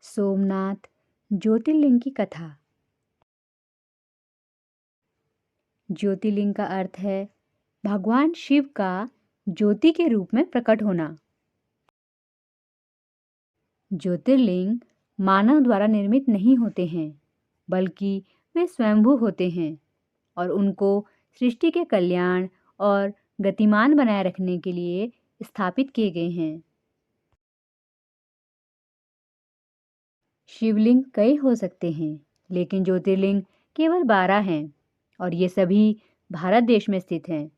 सोमनाथ ज्योतिर्लिंग की कथा। ज्योतिर्लिंग का अर्थ है भगवान शिव का ज्योति के रूप में प्रकट होना। ज्योतिर्लिंग मानव द्वारा निर्मित नहीं होते हैं, बल्कि वे स्वयंभू होते हैं और उनको सृष्टि के कल्याण और गतिमान बनाए रखने के लिए स्थापित किए गए हैं। शिवलिंग कई हो सकते हैं, लेकिन ज्योतिर्लिंग केवल 12 हैं और ये सभी भारत देश में स्थित हैं।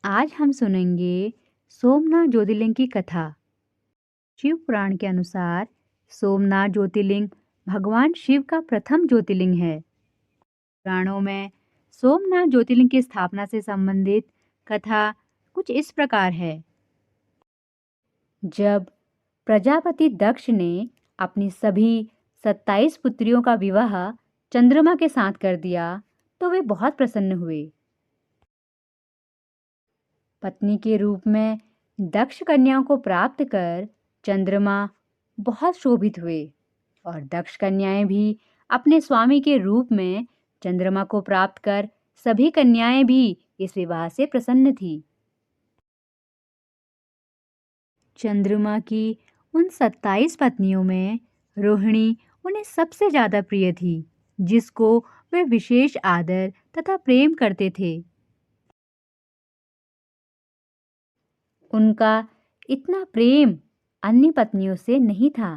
आज हम सुनेंगे सोमनाथ ज्योतिर्लिंग की कथा। शिव पुराण के अनुसार सोमनाथ ज्योतिर्लिंग भगवान शिव का प्रथम ज्योतिर्लिंग है। पुराणों में सोमनाथ ज्योतिर्लिंग की स्थापना से संबंधित कथा कुछ इस प्रकार है। जब प्रजापति दक्ष ने अपनी सभी 27 पुत्रियों का विवाह चंद्रमा के साथ कर दिया तो वे बहुत प्रसन्न हुए। पत्नी के रूप में दक्ष कन्याओं को प्राप्त कर चंद्रमा बहुत शोभित हुए और दक्ष कन्याएं भी अपने स्वामी के रूप में चंद्रमा को प्राप्त कर सभी कन्याएं भी इस विवाह से प्रसन्न थी। चंद्रमा की उन 27 पत्नियों में रोहिणी उन्हें सबसे ज्यादा प्रिय थी, जिसको वे विशेष आदर तथा प्रेम करते थे। उनका इतना प्रेम अन्य पत्नियों से नहीं था।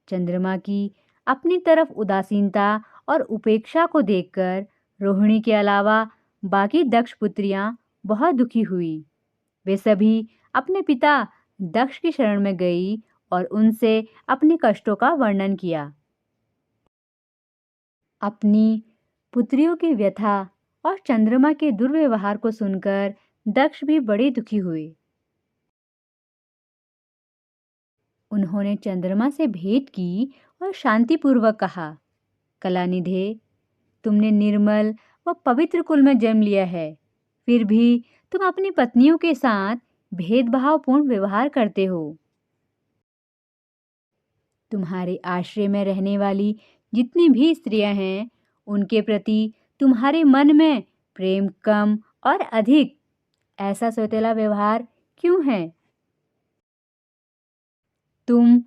चंद्रमा की अपनी तरफ उदासीनता और उपेक्षा को देखकर रोहिणी के अलावा बाकी दक्ष पुत्रियां बहुत दुखी हुई। वे सभी अपने पिता दक्ष की शरण में गई और उनसे अपने कष्टों का वर्णन किया। अपनी पुत्रियों की व्यथा और चंद्रमा के दुर्व्यवहार को सुनकर दक्ष भी बड़े दुखी हुए। उन्होंने चंद्रमा से भेंट की और शांतिपूर्वक कहा, कलानिधे, तुमने निर्मल व पवित्र कुल में जन्म लिया है, फिर भी तुम अपनी पत्नियों के साथ भेदभावपूर्ण व्यवहार करते हो। तुम्हारे आश्रय में रहने वाली जितनी भी स्त्रियां हैं, उनके प्रति तुम्हारे मन में प्रेम कम और अधिक, ऐसा सौतेला व्यवहार क्यों है? तुम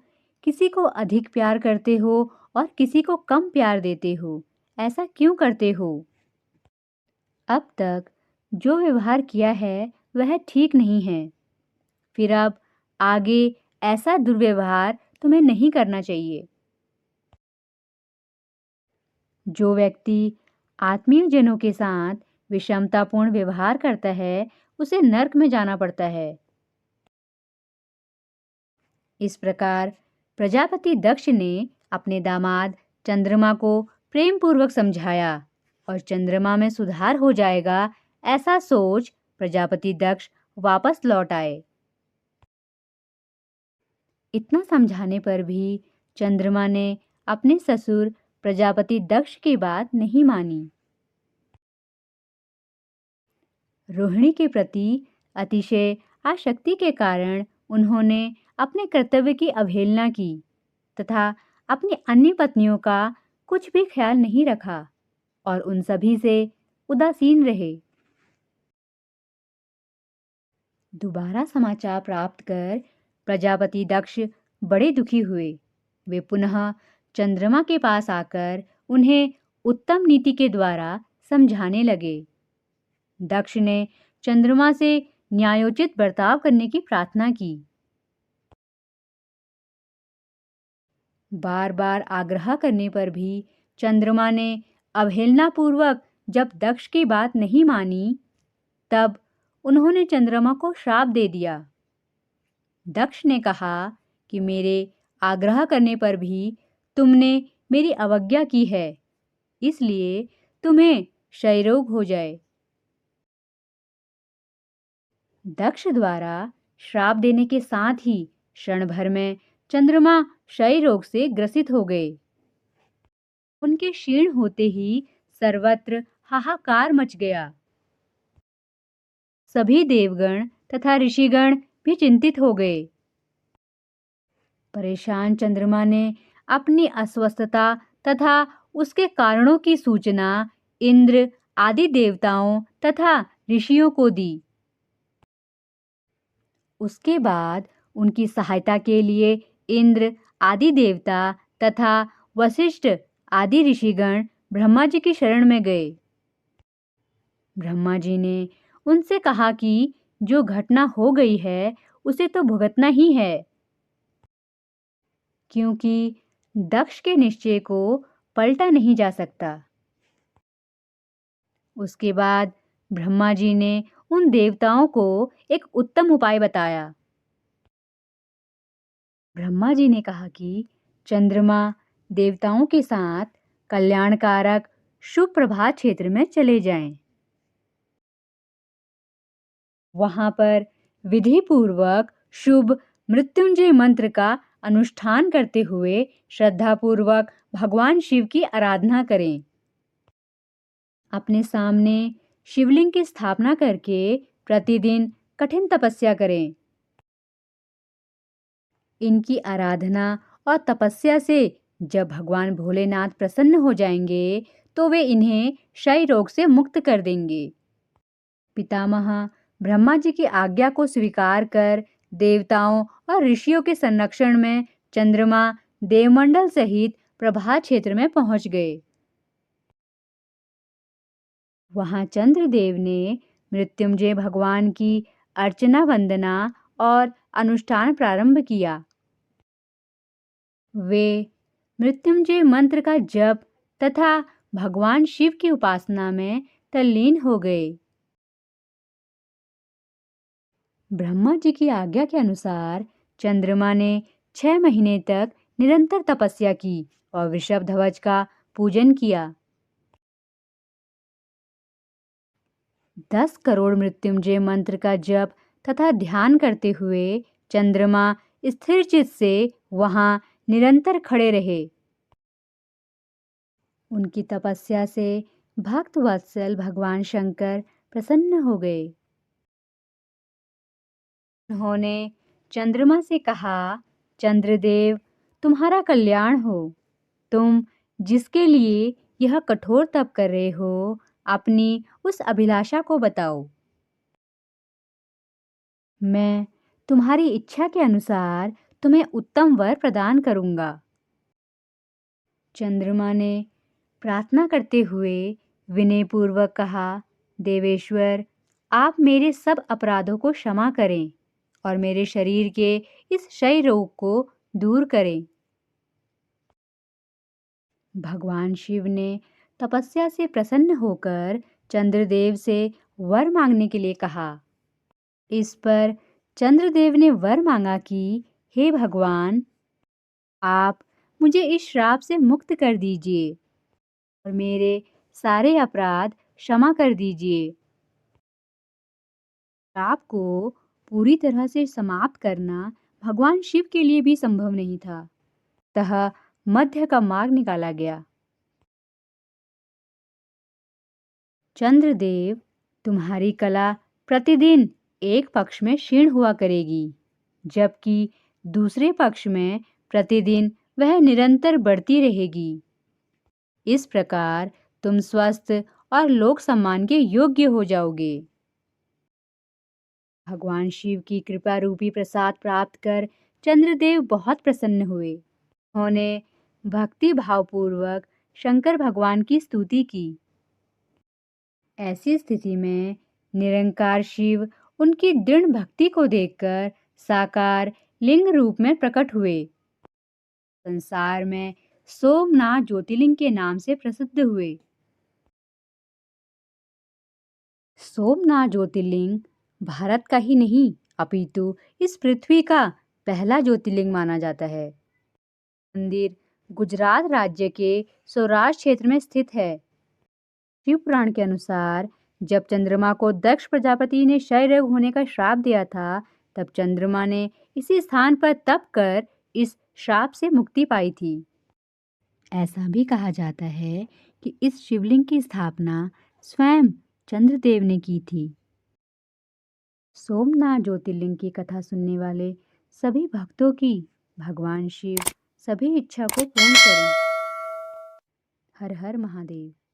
किसी को अधिक प्यार करते हो और किसी को कम प्यार देते हो, ऐसा क्यों करते हो? अब तक जो व्यवहार किया है वह ठीक नहीं है। फिर अब आगे ऐसा दुर्व्यवहार तुम्हें नहीं करना चाहिए। जो व्यक्ति आत्मीय जनों के साथ विषमतापूर्ण व्यवहार करता है, उसे नर्क में जाना पड़ता है। इस प्रकार प्रजापति दक्ष ने अपने दामाद चंद्रमा को प्रेम पूर्वक समझाया और चंद्रमा में सुधार हो जाएगा, ऐसा सोच प्रजापति दक्ष वापस लौट आए। इतना समझाने पर भी चंद्रमा ने अपने ससुर प्रजापति दक्ष की बात नहीं मानी। रोहिणी के प्रति अतिशय आसक्ति के कारण उन्होंने अपने कर्तव्य की अवहेलना की तथा अपनी अन्य पत्नियों का कुछ भी ख्याल नहीं रखा और उन सभी से उदासीन रहे। दोबारा समाचार प्राप्त कर प्रजापति दक्ष बड़े दुखी हुए। वे पुनः चंद्रमा के पास आकर उन्हें उत्तम नीति के द्वारा समझाने लगे। दक्ष ने चंद्रमा से न्यायोचित बर्ताव करने की प्रार्थना की। बार बार आग्रह करने पर भी चंद्रमा ने अवहेलनापूर्वक जब दक्ष की बात नहीं मानी, तब उन्होंने चंद्रमा को श्राप दे दिया। दक्ष ने कहा कि मेरे आग्रह करने पर भी तुमने मेरी अवज्ञा की है, इसलिए तुम्हें क्षय रोग हो जाए। दक्ष द्वारा श्राप देने के साथ ही क्षण भर में चंद्रमा क्षय रोग से ग्रसित हो गए। उनके क्षीण होते ही सर्वत्र हाहाकार मच गया। सभी देवगण तथा ऋषिगण भी चिंतित हो गए। परेशान चंद्रमा ने अपनी अस्वस्थता तथा उसके कारणों की सूचना इंद्र आदि देवताओं तथा ऋषियों को दी। उसके बाद उनकी सहायता के लिए इंद्र आदि देवता तथा वशिष्ठ आदि ऋषिगण ब्रह्मा जी की शरण में गए। ब्रह्मा जी ने उनसे कहा कि जो घटना हो गई है उसे तो भुगतना ही है, क्योंकि दक्ष के निश्चय को पलटा नहीं जा सकता। उसके बाद ब्रह्मा जी ने उन देवताओं को एक उत्तम उपाय बताया। ब्रह्मा जी ने कहा कि चंद्रमा देवताओं के साथ कल्याणकारक शुभ प्रभात क्षेत्र में चले जाएं। वहां पर विधि पूर्वक शुभ मृत्युंजय मंत्र का अनुष्ठान करते हुए श्रद्धापूर्वक भगवान शिव की आराधना करें। अपने सामने शिवलिंग की स्थापना करके प्रतिदिन कठिन तपस्या करें। इनकी आराधना और तपस्या से जब भगवान भोलेनाथ प्रसन्न हो जाएंगे तो वे इन्हें क्षय रोग से मुक्त कर देंगे। पितामह ब्रह्मा जी की आज्ञा को स्वीकार कर देवताओं और ऋषियों के संरक्षण में चंद्रमा देवमंडल सहित प्रभात क्षेत्र में पहुंच गए। वहां चंद्रदेव ने मृत्युंजय भगवान की अर्चना वंदना और अनुष्ठान प्रारंभ किया। वे मृत्युंजय मंत्र का जप तथा भगवान शिव की उपासना में तल्लीन हो गए। ब्रह्मा जी की आज्ञा के अनुसार चंद्रमा ने 6 महीने तक निरंतर तपस्या की और वृषभ ध्वज का पूजन किया। 10 करोड़ मृत्युंजय मंत्र का जप तथा ध्यान करते हुए चंद्रमा स्थिर चित्त से वहां निरंतर खड़े रहे। उनकी तपस्या से भक्त वत्सल भगवान शंकर प्रसन्न हो गए। उन्होंने चंद्रमा से कहा, चंद्रदेव, तुम्हारा कल्याण हो। तुम जिसके लिए यह कठोर तप कर रहे हो, अपनी उस अभिलाषा को बताओ। मैं तुम्हारी इच्छा के अनुसार तुम्हें उत्तम वर प्रदान करूंगा। चंद्रमा ने प्रार्थना करते हुए विनयपूर्वक कहा, देवेश्वर, आप मेरे सब अपराधों को क्षमा करें और मेरे शरीर के इस क्षय रोग को दूर करें। भगवान शिव ने तपस्या से प्रसन्न होकर चंद्रदेव से वर मांगने के लिए कहा। इस पर चंद्रदेव ने वर मांगा कि हे भगवान, आप मुझे इस श्राप से मुक्त कर दीजिए और मेरे सारे अपराध क्षमा कर दीजिए। श्राप को पूरी तरह से समाप्त करना भगवान शिव के लिए भी संभव नहीं था, अतः मध्य का मार्ग निकाला गया। चंद्रदेव, तुम्हारी कला प्रतिदिन एक पक्ष में क्षीण हुआ करेगी, जबकि दूसरे पक्ष में प्रतिदिन वह निरंतर बढ़ती रहेगी। इस प्रकार तुम स्वस्थ और लोक सम्मान के योग्य हो जाओगे। भगवान शिव की कृपा रूपी प्रसाद प्राप्त कर चंद्रदेव बहुत प्रसन्न हुए। उन्होंने भक्ति भावपूर्वक शंकर भगवान की स्तुति की। ऐसी स्थिति में निरंकार शिव उनकी दृढ़ भक्ति को देखकर साकार लिंग रूप में प्रकट हुए। संसार में सोमनाथ ज्योतिर्लिंग के नाम से प्रसिद्ध हुए। सोमनाथ ज्योतिर्लिंग भारत का ही नहीं अपितु इस पृथ्वी का पहला ज्योतिर्लिंग माना जाता है। मंदिर गुजरात राज्य के सौराष्ट्र क्षेत्र में स्थित है। शिव पुराण के अनुसार जब चंद्रमा को दक्ष प्रजापति ने क्षय रोग होने का श्राप दिया था, तब चंद्रमा ने इसी स्थान पर तप कर इस श्राप से मुक्ति पाई थी। ऐसा भी कहा जाता है कि इस शिवलिंग की स्थापना स्वयं चंद्रदेव ने की थी। सोमनाथ ज्योतिर्लिंग की कथा सुनने वाले सभी भक्तों की भगवान शिव सभी इच्छा को पूर्ण करें। हर हर महादेव।